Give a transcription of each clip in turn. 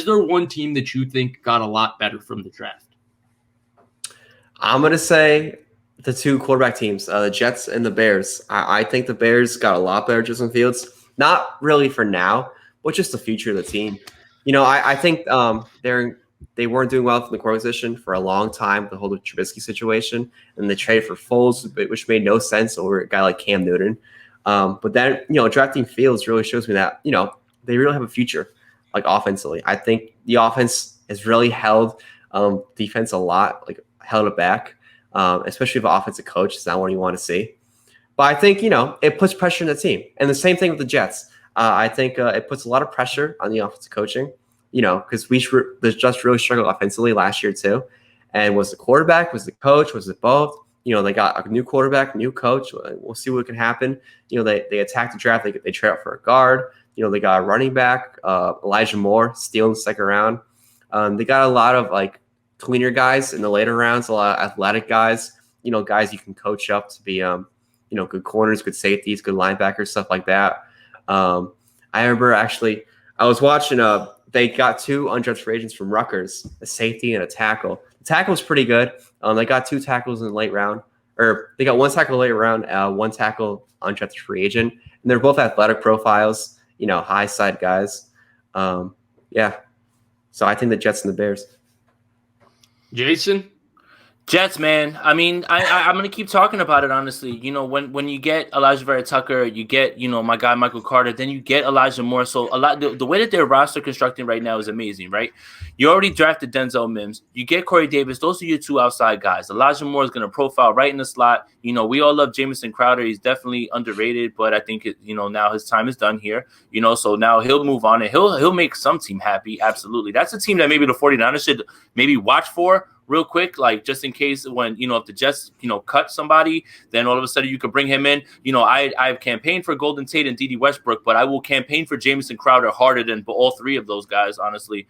is there one team that you think got a lot better from the draft? I'm going to say the two quarterback teams, the Jets and the Bears. I think the Bears got a lot better Justin Fields. Not really for now, but just the future of the team. I think they weren't doing well from the quarterback position for a long time, the whole Trubisky situation, and they traded for Foles, which made no sense over a guy like Cam Newton. But then, drafting Fields really shows me that, they really have a future, like offensively. I think the offense has really held defense a lot, like held it back, especially if an offensive coach is not what you want to see. But I think, it puts pressure on the team. And the same thing with the Jets. I think it puts a lot of pressure on the offensive coaching, because the Jets really struggled offensively last year too. And was the quarterback, was the coach, was it both? They got a new quarterback, new coach. We'll see what can happen. They attacked the draft. They trade out for a guard. They got a running back, Elijah Moore, stealing the second round. They got a lot of like cleaner guys in the later rounds, a lot of athletic guys, guys you can coach up to be, good corners, good safeties, good linebackers, stuff like that. I remember actually, I was watching, they got 2 undrafted free agents from Rutgers, a safety and a tackle. The tackle was pretty good. They got 2 tackles in the late round, or they got 1 tackle late round, 1 tackle undrafted free agent. And they're both athletic profiles, high side guys. Yeah. So I think the Jets and the Bears. Jason? Jets, man. I mean, I'm going to keep talking about it, honestly. When you get Elijah Vera Tucker, you get, my guy Michael Carter, then you get Elijah Moore. So the way that their roster constructing right now is amazing, right? You already drafted Denzel Mims. You get Corey Davis. Those are your 2 outside guys. Elijah Moore is going to profile right in the slot. We all love Jamison Crowder. He's definitely underrated, but I think, now his time is done here. So now he'll move on and he'll make some team happy. Absolutely. That's a team that maybe the 49ers should maybe watch for real quick, like just in case when, if the Jets, cut somebody, then all of a sudden you could bring him in. I've campaigned for Golden Tate and D.D. Westbrook, but I will campaign for Jamison Crowder harder than all 3 of those guys, honestly,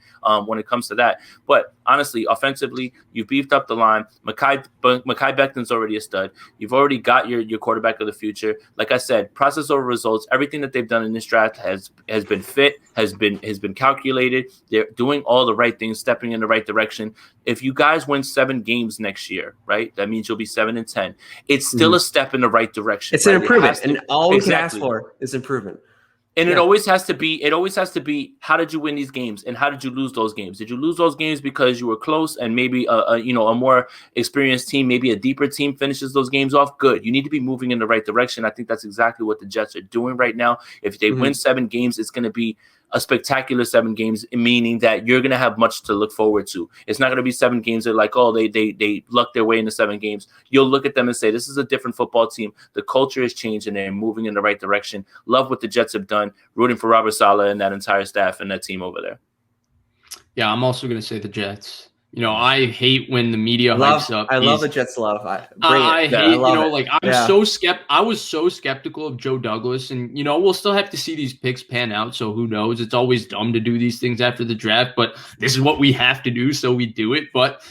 when it comes to that. But honestly, offensively, you've beefed up the line. Mekhi Becton's already a stud. You've already got your quarterback of the future. Like I said, process over results. Everything that they've done in this draft has been fit, has been calculated. They're doing all the right things, stepping in the right direction. If you guys win 7 games next year, right? That means you'll be 7-10. It's still a step in the right direction. It's right? An improvement, and all we can ask for is improvement. And it always has to be, how did you win these games and how did you lose those games? Did you lose those games because you were close and maybe a more experienced team, maybe a deeper team finishes those games off? Good. You need to be moving in the right direction. I think that's exactly what the Jets are doing right now. If they win 7 games, it's going to be a spectacular 7 games, meaning that you're going to have much to look forward to. It's not going to be 7 games that are like, oh, they lucked their way into 7 games. You'll look at them and say, this is a different football team. The culture has changed and they're moving in the right direction. Love what the Jets have done. Rooting for Robert Saleh and that entire staff and that team over there. Yeah, I'm also going to say the Jets. I hate when the media hypes up. I love the Jets love. I was so skeptical of Joe Douglas, and we'll still have to see these picks pan out. So who knows? It's always dumb to do these things after the draft, but this is what we have to do, so we do it. But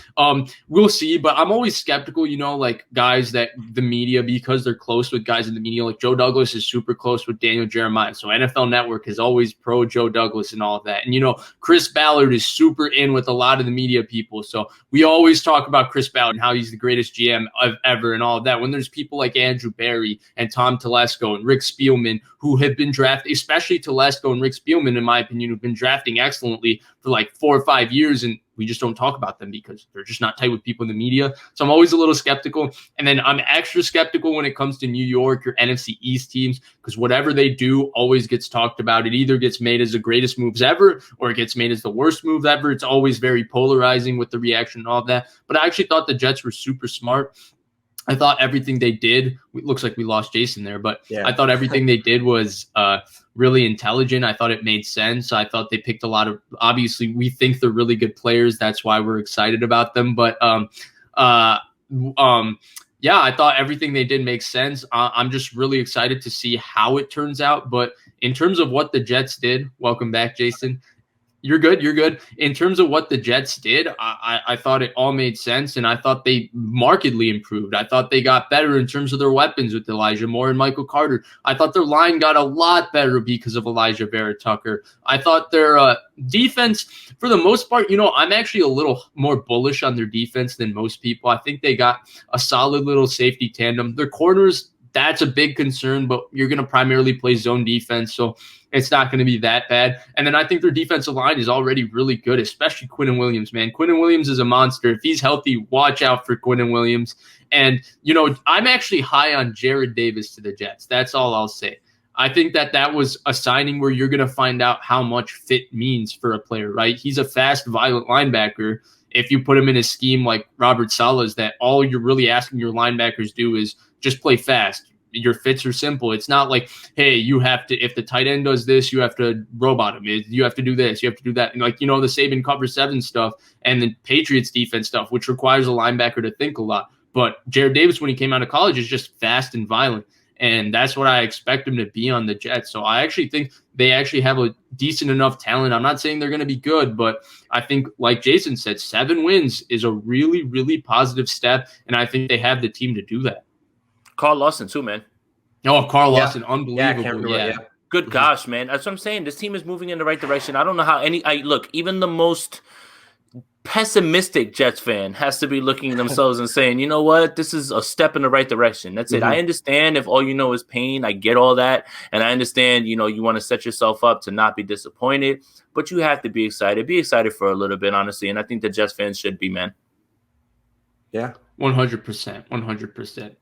we'll see. But I'm always skeptical, like guys that the media, because they're close with guys in the media, like Joe Douglas is super close with Daniel Jeremiah. So NFL Network is always pro Joe Douglas and all of that. And Chris Ballard is super in with a lot of the media people. So we always talk about Chris Ballard and how he's the greatest GM ever and all of that. When there's people like Andrew Barry and Tom Telesco and Rick Spielman who have been drafted, especially Telesco and Rick Spielman, in my opinion, who've been drafting excellently for like 4 or 5 years, and we just don't talk about them because they're just not tight with people in the media. So I'm always a little skeptical. And then I'm extra skeptical when it comes to New York or NFC East teams, because whatever they do always gets talked about. It either gets made as the greatest moves ever or it gets made as the worst move ever. It's always very polarizing with the reaction and all of that. But I actually thought the Jets were super smart. I thought everything they did, it looks like we lost Jason there, but yeah. I thought everything they did was really intelligent. I thought it made sense. I thought they picked a lot of, obviously we think they're really good players. That's why we're excited about them. But yeah, I thought everything they did makes sense. I'm just really excited to see how it turns out. But in terms of what the Jets did, welcome back, Jason. You're good. You're good. In terms of what the Jets did, I thought it all made sense, and I thought they markedly improved. I thought they got better in terms of their weapons with Elijah Moore and Michael Carter. I thought their line got a lot better because of Elijah Vera Tucker. I thought their defense, for the most part, I'm actually a little more bullish on their defense than most people. I think they got a solid little safety tandem. Their corners, that's a big concern, but you're going to primarily play zone defense, so it's not going to be that bad. And then I think their defensive line is already really good, especially Quinnen Williams, man. Quinnen Williams is a monster. If he's healthy, watch out for Quinnen Williams. And, I'm actually high on Jared Davis to the Jets. That's all I'll say. I think that was a signing where you're going to find out how much fit means for a player, right? He's a fast, violent linebacker. If you put him in a scheme like Robert Saleh's, that all you're really asking your linebackers do is just play fast. Your fits are simple. It's not like, hey, you have to, if the tight end does this, you have to robot him. You have to do this, you have to do that. And the Saban cover 7 stuff and the Patriots defense stuff, which requires a linebacker to think a lot. But Jared Davis, when he came out of college, is just fast and violent. And that's what I expect him to be on the Jets. So I actually think they actually have a decent enough talent. I'm not saying they're going to be good, but I think, like Jason said, 7 wins is a really, really positive step. And I think they have the team to do that. Carl Lawson too, man. Oh, Carl Lawson, unbelievable. Yeah. Good gosh, man. That's what I'm saying. This team is moving in the right direction. I don't know how look, even the most pessimistic Jets fan has to be looking at themselves and saying, you know what, this is a step in the right direction. That's it. I understand if all you know is pain. I get all that. And I understand, you want to set yourself up to not be disappointed, but you have to be excited. Be excited for a little bit, honestly. And I think the Jets fans should be, man. Yeah. 100%. 100%.